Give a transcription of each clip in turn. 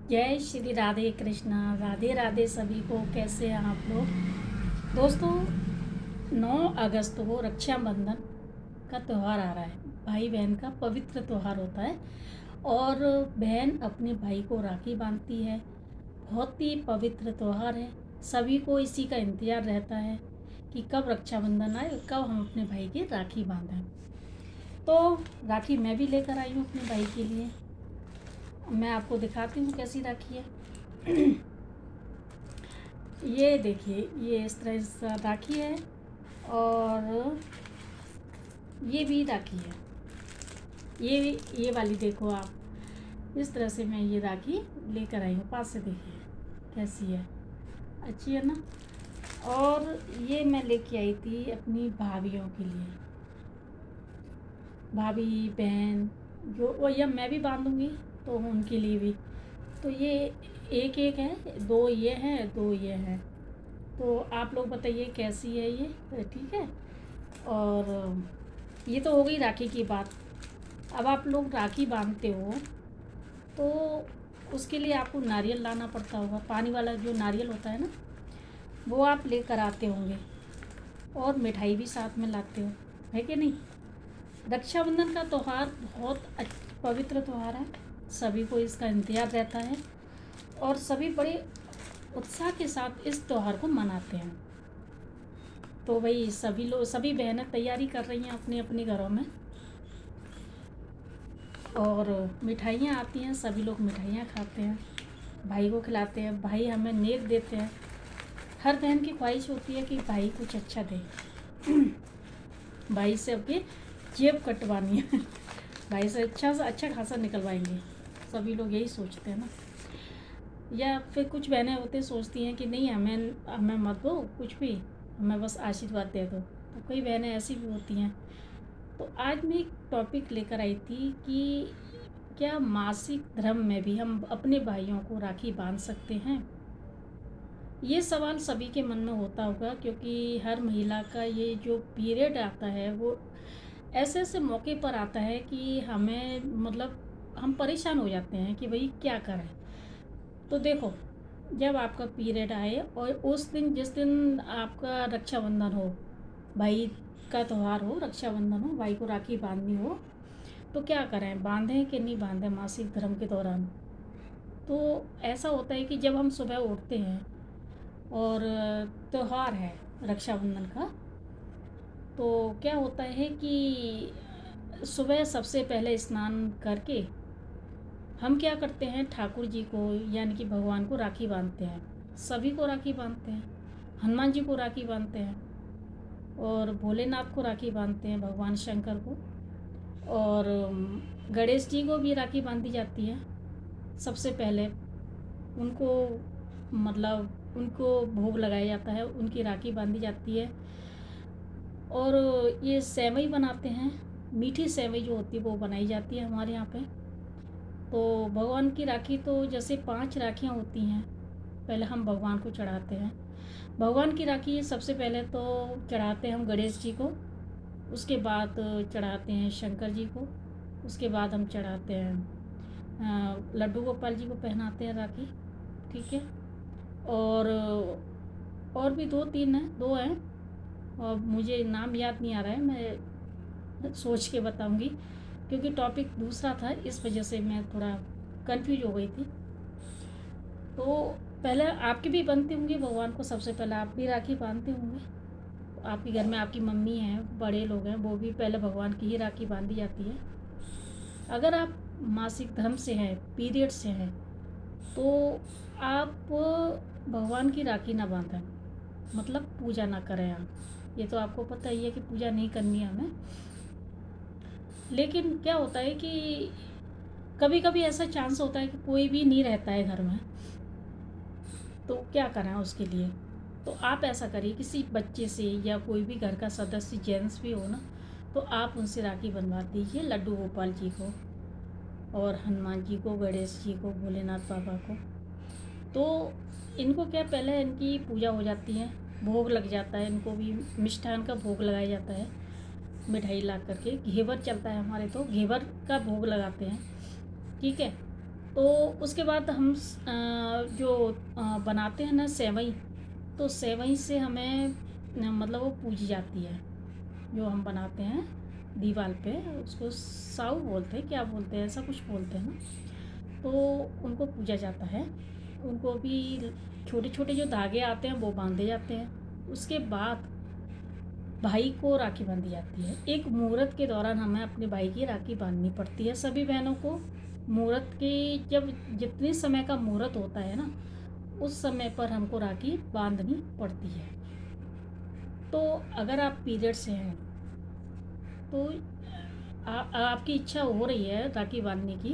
जय श्री राधे कृष्णा। राधे राधे सभी को। कैसे हैं आप लोग दोस्तों? 9 अगस्त को रक्षाबंधन का त्यौहार आ रहा है। भाई बहन का पवित्र त्यौहार होता है और बहन अपने भाई को राखी बांधती है। बहुत ही पवित्र त्यौहार है। सभी को इसी का इंतज़ार रहता है कि कब रक्षाबंधन आए, कब हम अपने भाई की राखी बांधें। तो राखी मैं भी लेकर आई हूँ अपने भाई के लिए। मैं आपको दिखाती हूँ कैसी राखी है। ये देखिए, ये इस तरह से राखी है और ये भी राखी है। ये वाली देखो आप, इस तरह से मैं ये राखी लेकर आई हूँ। पास से देखिए कैसी है, अच्छी है ना। और ये मैं लेके आई थी अपनी भाभीयों के लिए, भाभी बहन जो, वो या मैं भी बांधूँगी तो उनके लिए भी। तो ये एक एक है, 2 ये हैं, 2 ये हैं। तो आप लोग बताइए कैसी है ये, ठीक है। और ये तो हो गई राखी की बात। अब आप लोग राखी बांधते हो तो उसके लिए आपको नारियल लाना पड़ता होगा। पानी वाला जो नारियल होता है ना, वो आप लेकर आते होंगे और मिठाई भी साथ में लाते हो, है कि नहीं। रक्षाबंधन का त्यौहार बहुत पवित्र त्यौहार है। सभी को इसका इंतज़ार रहता है और सभी बड़े उत्साह के साथ इस त्यौहार को मनाते हैं। तो भाई सभी बहनें तैयारी कर रही हैं अपने अपने घरों में और मिठाइयाँ आती हैं। सभी लोग मिठाइयाँ खाते हैं, भाई को खिलाते हैं, भाई हमें नेक देते हैं। हर बहन की ख्वाहिश होती है कि भाई कुछ अच्छा दे। भाई से अपनी जेब कटवानी है। भाई से अच्छा खासा निकलवाएंगे। सभी लोग यही सोचते हैं ना। या फिर कुछ बहनें होते सोचती हैं कि नहीं, हमें मत दो कुछ भी, हमें बस आशीर्वाद दे दो। तो कई बहनें ऐसी भी होती हैं। तो आज मैं एक टॉपिक लेकर आई थी कि क्या मासिक धर्म में भी हम अपने भाइयों को राखी बांध सकते हैं। ये सवाल सभी के मन में होता होगा, क्योंकि हर महिला का ये जो पीरियड आता है वो ऐसे ऐसे मौके पर आता है कि हमें मतलब हम परेशान हो जाते हैं कि भाई क्या करें। तो देखो, जब आपका पीरियड आए और उस दिन जिस दिन आपका रक्षाबंधन हो, भाई का त्यौहार हो, रक्षाबंधन हो, भाई को राखी बांधनी हो, तो क्या करें, बांधें कि नहीं बांधें मासिक धर्म के दौरान। तो ऐसा होता है कि जब हम सुबह उठते हैं और त्यौहार है रक्षाबंधन का, तो क्या होता है कि सुबह सबसे पहले स्नान करके हम क्या करते हैं, ठाकुर जी को यानी कि भगवान को राखी बांधते हैं। सभी को राखी बांधते हैं, हनुमान जी को राखी बांधते हैं और भोलेनाथ को राखी बांधते हैं, भगवान शंकर को। और गणेश जी को भी राखी बांधी जाती है। सबसे पहले उनको उनको भोग लगाया जाता है, उनकी राखी बांधी जाती है। और ये सेवई बनाते हैं, मीठी सेवई जो होती है वो बनाई जाती है हमारे यहाँ पे। तो भगवान की राखी तो जैसे 5 राखियाँ होती हैं, पहले हम भगवान को चढ़ाते हैं। भगवान की राखी सबसे पहले तो चढ़ाते हैं हम गणेश जी को, उसके बाद चढ़ाते हैं शंकर जी को, उसके बाद हम चढ़ाते हैं लड्डू गोपाल जी को पहनाते हैं राखी, ठीक है। और भी 2-3 हैं, 2 हैं और मुझे नाम याद नहीं आ रहा है, मैं सोच के बताऊंगी क्योंकि टॉपिक दूसरा था, इस वजह से मैं थोड़ा कंफ्यूज हो गई थी। तो पहले आपके भी बनते होंगे भगवान को, सबसे पहले आप भी राखी बांधते होंगे। आपके घर में आपकी मम्मी हैं, बड़े लोग हैं, वो भी पहले भगवान की ही राखी बांधी जाती है। अगर आप मासिक धर्म से हैं, पीरियड से हैं, तो आप भगवान की राखी ना बांधें, मतलब पूजा ना करें आप। ये तो आपको पता ही है कि पूजा नहीं करनी है हमें। लेकिन क्या होता है कि कभी कभी ऐसा चांस होता है कि कोई भी नहीं रहता है घर में, तो क्या करें उसके लिए। तो आप ऐसा करिए, किसी बच्चे से या कोई भी घर का सदस्य जेंट्स भी हो ना, तो आप उनसे राखी बनवा दीजिए, लड्डू गोपाल जी को और हनुमान जी को, गणेश जी को, भोलेनाथ बाबा को। तो इनको क्या, पहले इनकी पूजा हो जाती है, भोग लग जाता है, इनको भी मिष्ठान का भोग लगाया जाता है, मिठाई ला करके। घेवर चलता है हमारे, तो घेवर का भोग लगाते हैं, ठीक है। तो उसके बाद हम जो बनाते हैं ना सेवई, तो सेवई से हमें मतलब वो पूजी जाती है। जो हम बनाते हैं दीवार पे, उसको साऊ बोलते हैं, क्या बोलते हैं, ऐसा कुछ बोलते हैं ना। तो उनको पूजा जाता है। उनको भी छोटे छोटे जो धागे आते हैं वो बांधे जाते हैं। उसके बाद भाई को राखी बांधी जाती है। एक मुहूर्त के दौरान हमें अपने भाई की राखी बांधनी पड़ती है सभी बहनों को। मुहूर्त के जब जितने समय का मुहूर्त होता है ना, उस समय पर हमको राखी बांधनी पड़ती है। तो अगर आप पीरियड से हैं तो आपकी इच्छा हो रही है राखी बांधने की,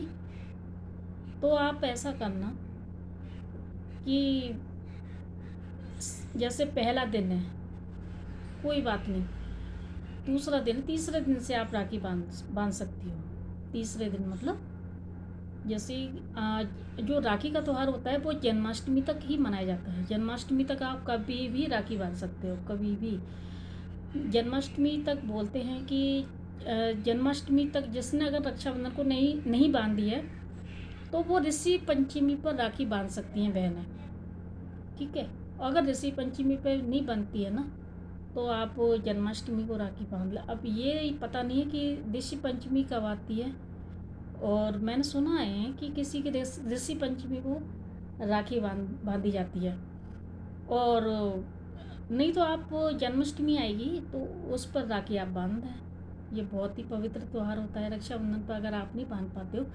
तो आप ऐसा करना कि जैसे पहला दिन है, कोई बात नहीं, दूसरा दिन, तीसरे दिन से आप राखी बांध बांध सकती हो। तीसरे दिन मतलब जैसे जो राखी का त्यौहार होता है वो जन्माष्टमी तक ही मनाया जाता है। जन्माष्टमी तक आप कभी भी राखी बांध सकते हो, कभी भी। जन्माष्टमी तक बोलते हैं कि जन्माष्टमी तक जिसने अगर रक्षाबंधन को नहीं नहीं बांधी है तो वो ऋषि पंचमी पर राखी बांध सकती हैं बहनें, ठीक है। अगर ऋषि पंचमी पर नहीं बनती है ना, तो आप जन्माष्टमी को राखी बांध लें। अब ये पता नहीं है कि ऋषि पंचमी कब आती है, और मैंने सुना है कि किसी के ऋषि पंचमी को राखी बांधी जाती है। और नहीं तो आप जन्माष्टमी आएगी तो उस पर राखी आप बांध दें। ये बहुत ही पवित्र त्यौहार होता है। रक्षाबंधन पर अगर आप नहीं बांध पाते हो,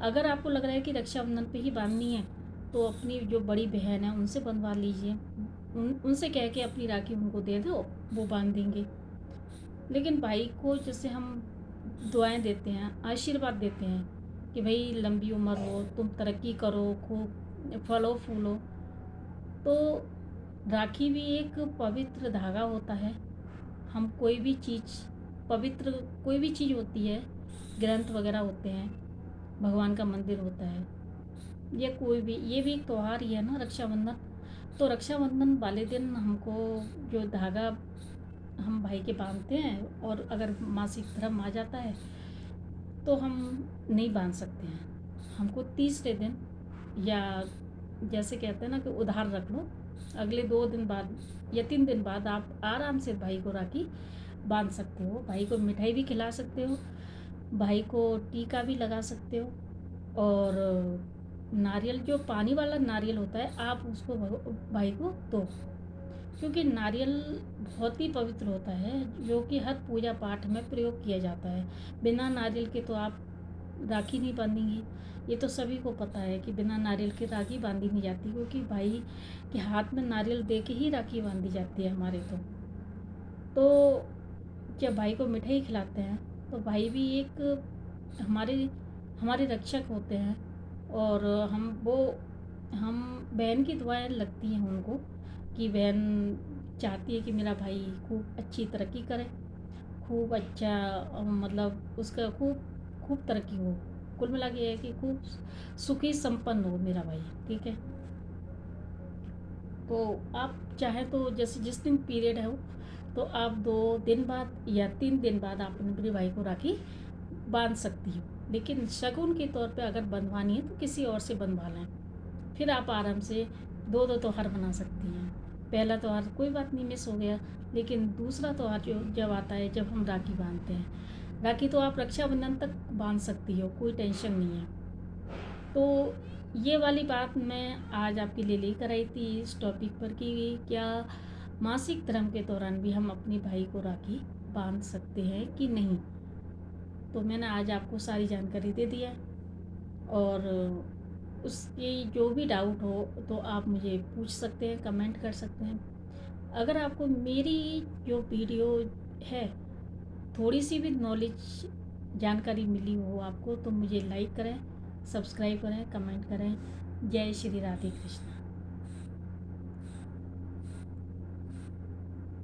अगर आपको लग रहा है कि रक्षाबंधन पे ही बांधनी है, तो अपनी जो बड़ी बहन है उनसे बंधवा लीजिए। उनसे कह के अपनी राखी उनको दे दो, वो बांध देंगे। लेकिन भाई को जैसे हम दुआएं देते हैं, आशीर्वाद देते हैं कि भाई लंबी उम्र हो, तुम तरक्की करो, खूब फलो फूलो, तो राखी भी एक पवित्र धागा होता है। हम कोई भी चीज़ पवित्र, कोई भी चीज़ होती है, ग्रंथ वगैरह होते हैं, भगवान का मंदिर होता है, या कोई भी, ये भी एक त्यौहार ही है ना रक्षाबंधन। तो रक्षाबंधन वाले दिन हमको जो धागा हम भाई के बांधते हैं, और अगर मासिक धर्म आ जाता है तो हम नहीं बांध सकते हैं। हमको तीसरे दिन, या जैसे कहते हैं ना कि उधार रख लो, अगले 2 दिन बाद या 3 दिन बाद आप आराम से भाई को राखी बांध सकते हो। भाई को मिठाई भी खिला सकते हो, भाई को टीका भी लगा सकते हो, और नारियल, जो पानी वाला नारियल होता है, आप उसको भाई को दो। क्योंकि नारियल बहुत ही पवित्र होता है, जो कि हर पूजा पाठ में प्रयोग किया जाता है। बिना नारियल के तो आप राखी नहीं बांधेंगी। ये तो सभी को पता है कि बिना नारियल के राखी बांधी नहीं जाती, क्योंकि भाई के हाथ में नारियल दे के ही राखी बांधी जाती है हमारे तो जब भाई को मिठाई खिलाते हैं तो भाई भी एक हमारे हमारे रक्षक होते हैं। और हम बहन की दुआएं लगती हैं उनको, कि बहन चाहती है कि मेरा भाई खूब अच्छी तरक्की करे, खूब अच्छा, मतलब उसका खूब खूब तरक्की हो। कुल मिला के ये है कि खूब सुखी संपन्न हो मेरा भाई, ठीक है। तो आप चाहें तो जैसे जिस दिन पीरियड है हो, तो आप 2 दिन बाद या 3 दिन बाद आप अपने भाई को राखी बांध सकती हो। लेकिन शगुन के तौर पे अगर बंधवानी है तो किसी और से बंधवा लें, फिर आप आराम से 2-2 त्यौहार मना सकती हैं। पहला त्यौहार कोई बात नहीं, मिस हो गया, लेकिन दूसरा त्यौहार जो जब आता है, जब हम राखी बांधते हैं, राखी तो आप रक्षाबंधन तक बांध सकती हो, कोई टेंशन नहीं है। तो ये वाली बात मैं आज आपके लिए लेकर आई थी इस टॉपिक पर, कि क्या मासिक धर्म के दौरान भी हम अपने भाई को राखी बांध सकते हैं कि नहीं। तो मैंने आज आपको सारी जानकारी दे दिया, और उसकी जो भी डाउट हो तो आप मुझे पूछ सकते हैं, कमेंट कर सकते हैं। अगर आपको मेरी जो वीडियो है थोड़ी सी भी नॉलेज, जानकारी मिली हो आपको, तो मुझे लाइक करें, सब्सक्राइब करें, कमेंट करें। जय श्री राधे कृष्ण।